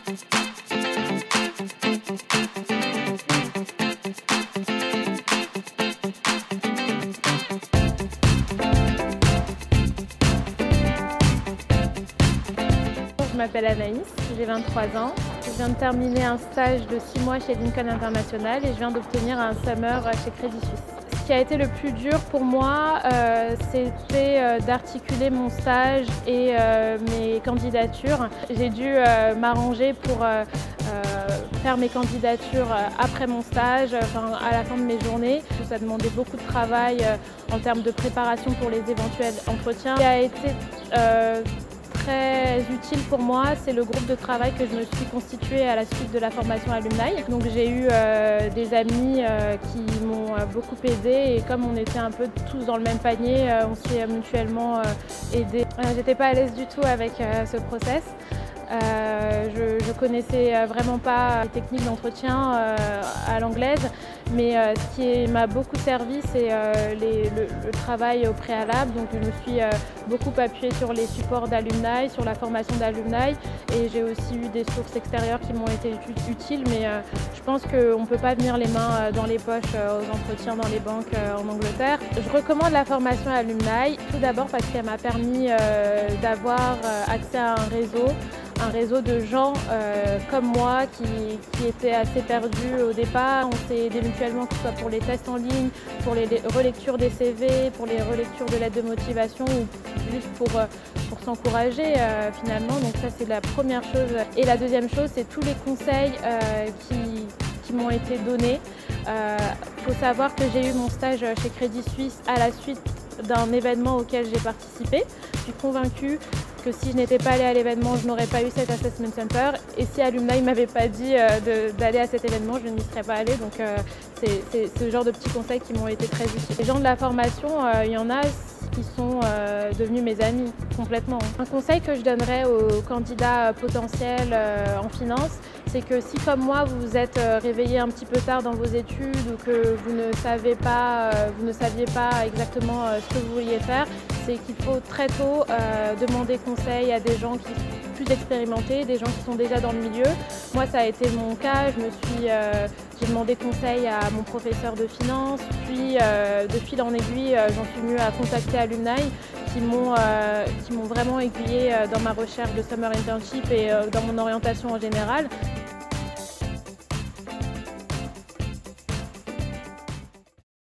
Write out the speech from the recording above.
Je m'appelle Anaïs, j'ai 23 ans. Je viens de terminer un stage de 6 mois chez Lincoln International et je viens d'obtenir un summer chez Crédit Suisse. Ce qui a été le plus dur pour moi, c'était d'articuler mon stage et mes candidatures. J'ai dû m'arranger pour faire mes candidatures après mon stage, à la fin de mes journées. Ça demandait beaucoup de travail en termes de préparation pour les éventuels entretiens. Ce qui a été très utile pour moi, c'est le groupe de travail que je me suis constitué à la suite de la formation Alumni. Donc j'ai eu des amis qui m'ont beaucoup aidée et comme on était un peu tous dans le même panier, on s'est mutuellement aidés. J'étais pas à l'aise du tout avec ce process. Je connaissais vraiment pas les techniques d'entretien à l'anglaise, mais ce qui m'a beaucoup servi, c'est le travail au préalable. Donc je me suis beaucoup appuyée sur les supports d'Alumni, sur la formation d'Alumni, et j'ai aussi eu des sources extérieures qui m'ont été utiles, mais je pense qu'on ne peut pas venir les mains dans les poches aux entretiens dans les banques en Angleterre. Je recommande la formation Alumni, tout d'abord parce qu'elle m'a permis d'avoir accès à un réseau de gens comme moi qui étaient assez perdus au départ. On s'est aidés mutuellement, que ce soit pour les tests en ligne, pour les relectures des CV, pour les relectures de lettres de motivation ou juste pour s'encourager finalement. Donc ça, c'est la première chose. Et la deuxième chose, c'est tous les conseils qui m'ont été donnés. Il faut savoir que j'ai eu mon stage chez Crédit Suisse à la suite d'un événement auquel j'ai participé. Je suis convaincue que si je n'étais pas allée à l'événement, je n'aurais pas eu cet Assessment Center. Et si Alumni ne m'avait pas dit d'aller à cet événement, je n'y serais pas allée. Donc c'est ce genre de petits conseils qui m'ont été très utiles. Les gens de la formation, il y en a qui sont devenus mes amis complètement. Un conseil que je donnerais aux candidats potentiels en finance, c'est que si comme moi vous vous êtes réveillé un petit peu tard dans vos études ou que vous ne saviez pas exactement ce que vous vouliez faire, c'est qu'il faut très tôt demander conseil à des gens qui sont plus expérimentés, des gens qui sont déjà dans le milieu. Moi, ça a été mon cas. J'ai demandé conseil à mon professeur de finance, puis de fil en aiguille, j'en suis venue à contacter Alumni qui m'ont vraiment aiguillée dans ma recherche de summer internship et dans mon orientation en général.